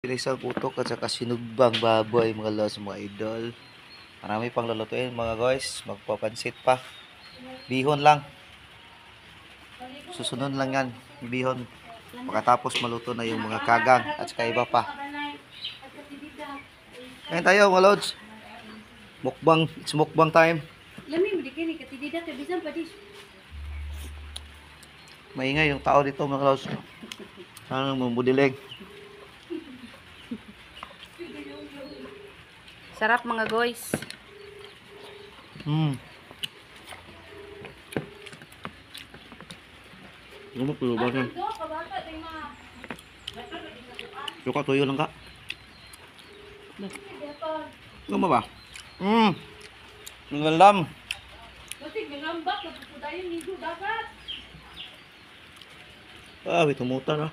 Isang utok at saka sinugbang baboy mga lods, mga idol. Marami pang lulutuin mga guys. Magpapansit pa. Bihon lang. Susunod lang yan. Bihon. Pagkatapos maluto na yung mga kagang at saka iba pa. Ngayon tayo mga lods. Mukbang. It's mukbang time. Maingay yung tao dito mga lods. Ano mabudilig. Sarap mga guys. Ano mo puluban yan? Suka tuyo lang ka. Ano mo ba? Ang alam. Ah, may tumutan ah.